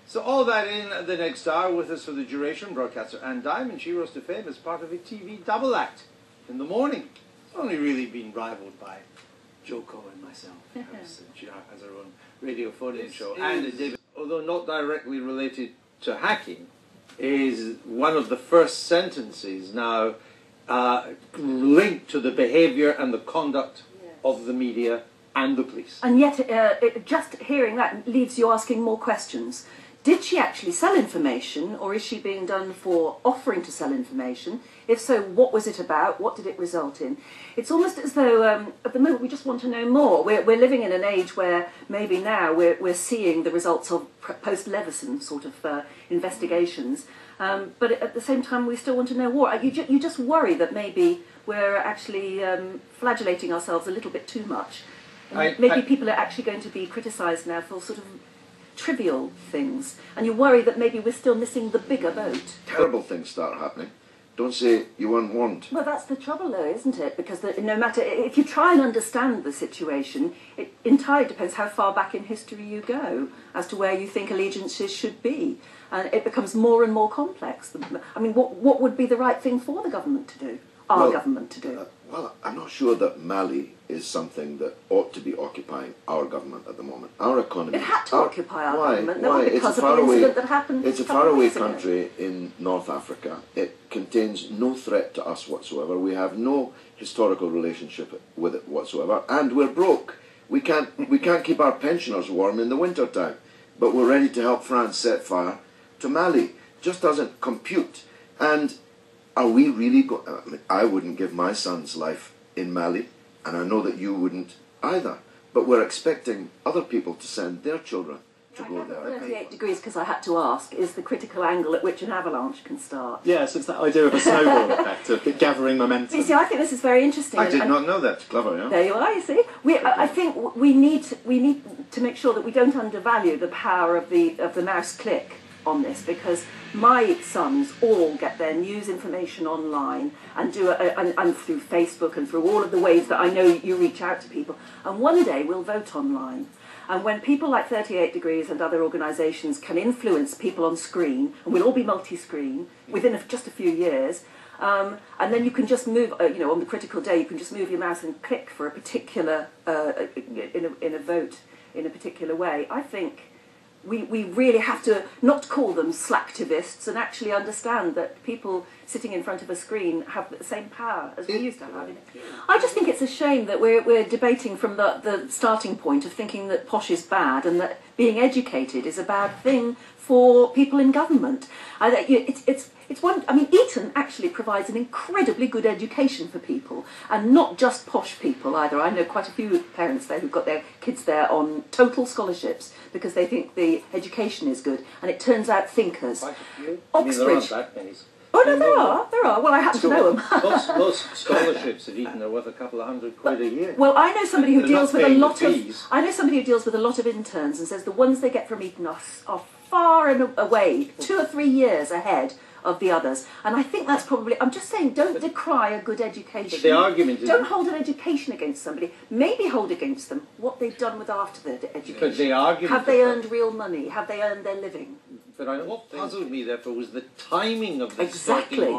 So all that in the next hour. With us for the duration, broadcaster Anne Diamond. She rose to fame as part of a TV double act in the morning. It's only really been rivaled by Joko and myself. She has her own radio phone-in show. And David, although not directly related to hacking, is one of the first sentences now linked to the behaviour and the conduct of the media and the police. And yet, just hearing that leaves you asking more questions. Did she actually sell information, or is she being done for offering to sell information? If so, what was it about? What did it result in? It's almost as though, at the moment, we just want to know more. We're living in an age where maybe now we're seeing the results of post-Leveson sort of investigations. But at the same time, we still want to know more. You just worry that maybe we're actually flagellating ourselves a little bit too much. Maybe people are actually going to be criticised now for sort of trivial things, and you worry that maybe we're still missing the bigger boat. Terrible things start happening. Don't say you weren't warned. Well, that's the trouble, though, isn't it? Because no matter, if you try and understand the situation, it entirely depends how far back in history you go as to where you think allegiances should be. And it becomes more and more complex. I mean, what would be the right thing for the government to do? Our government to do? Well, I'm not sure that Mali is something that ought to be occupying our government at the moment. Our economy... It had to occupy our government. Why? Because of the incident that happened. It's a faraway country in North Africa. It contains no threat to us whatsoever. We have no historical relationship with it whatsoever, and we're broke. We can't keep our pensioners warm in the winter time, but we're ready to help France set fire to Mali. Just doesn't compute. And are we really going... I mean, I wouldn't give my son's life in Mali, and I know that you wouldn't either. But we're expecting other people to send their children to go there. 38 degrees, because I had to ask, is the critical angle at which an avalanche can start. Yes, it's that idea of a snowball effect, of gathering momentum. You see, I think this is very interesting. I did not know that. It's clever, yeah? There you are, you see. I think we need to make sure that we don't undervalue the power of the mouse click on this, because my sons all get their news information online and and through Facebook and through all of the ways that I know you reach out to people, and one day we'll vote online. And when people like 38 Degrees and other organisations can influence people on screen, and we'll all be multi-screen within just a few years, and then you can just move, on the critical day, you can just move your mouse and click for a particular, in a vote in a particular way. I think we really have to not call them slacktivists and actually understand that people sitting in front of a screen have the same power as we used to have. I just think it's a shame that we're debating from the starting point of thinking that posh is bad and that being educated is a bad thing for people in government. It's one. I mean, Eton actually provides an incredibly good education for people, and not just posh people either. I know quite a few parents there who've got their kids there on total scholarships because they think the education is good, and it turns out thinkers. Quite a few? Oxbridge. There aren't that many. Oh no, there are. Well, I happen to know them. most scholarships at Eton are worth a couple of £100 a year. Well, I know somebody who deals with a lot of. fees. I know somebody who deals with a lot of interns and says the ones they get from Eton are far and away, 2 or 3 years ahead of the others. And I think that's probably... I'm just saying, don't decry a good education. But the argument is... Don't hold an education against somebody. Maybe hold against them what they've done with after their education. But the argument... Have they earned real money? Have they earned their living? But what puzzled me, therefore, was the timing of this. Exactly.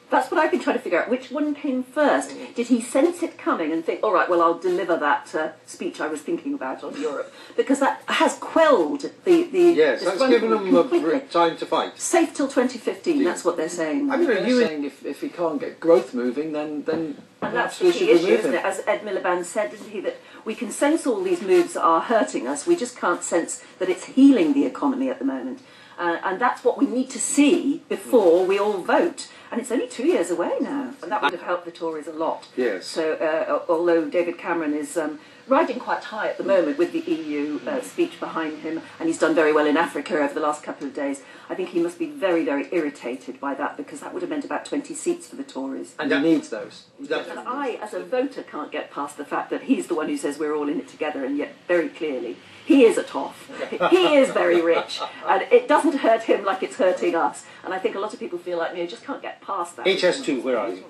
That's what I've been trying to figure out. Which one came first? Did he sense it coming and think, all right, well, I'll deliver that speech I was thinking about on Europe? Because that has quelled the yes, that's given them time to fight. Safe till 2015, that's what they're saying. I mean, they're saying if he can't get growth moving, then and that's the key issue, isn't it? As Ed Miliband said, didn't he, that we can sense all these moves that are hurting us, we just can't sense that it's healing the economy at the moment. And that's what we need to see before we all vote. And it's only 2 years away now. And that would have helped the Tories a lot. Yes. So, although David Cameron is riding quite high at the moment with the EU speech behind him, and he's done very well in Africa over the last couple of days, I think he must be very, very irritated by that, because that would have meant about 20 seats for the Tories. and he needs those. And I, as a voter, can't get past the fact that he's the one who says we're all in it together, and yet very clearly he is a toff. He is very rich, and it doesn't hurt him like it's hurting us. And I think a lot of people feel like me, just can't get past that. HS2, where are you?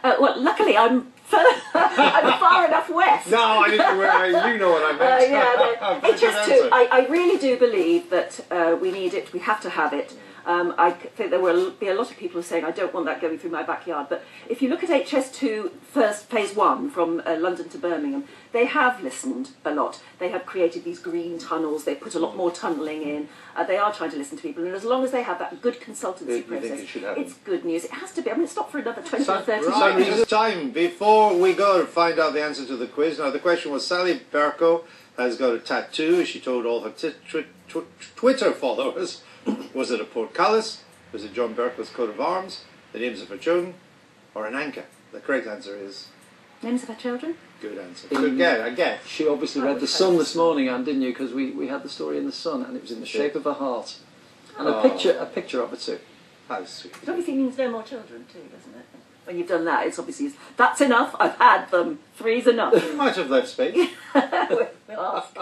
Well, luckily I'm far enough west best. No, I didn't. You know what I meant. Yeah, no, HS2. I really do believe that we need it. We have to have it. I think there will be a lot of people saying, I don't want that going through my backyard. But if you look at HS2 phase 1 from London to Birmingham, they have listened a lot. They have created these green tunnels. They put a lot more tunnelling in. They are trying to listen to people. And as long as they have that good consultancy process, it's good news. It has to be. I mean, it's not for another 20 or 30 Right, years. it's time before we go to find out the answer to the quiz. Now, the question was, Sally Bercow has got a tattoo. She told all her Twitter followers. Was it a portcullis? Was it John Bercow's coat of arms? The names of her children? Or an anchor? The correct answer is... Names of her children? Good answer. Good guess, I guess. She obviously read The Sun this morning, Anne, didn't you? Because we had the story in The Sun, and it was in the shape of a heart. And a picture of it too. How sweet. It obviously means no more children too, doesn't it? When you've done that, it's obviously, that's enough, I've had them, 3's enough. You might have left space. We'll ask.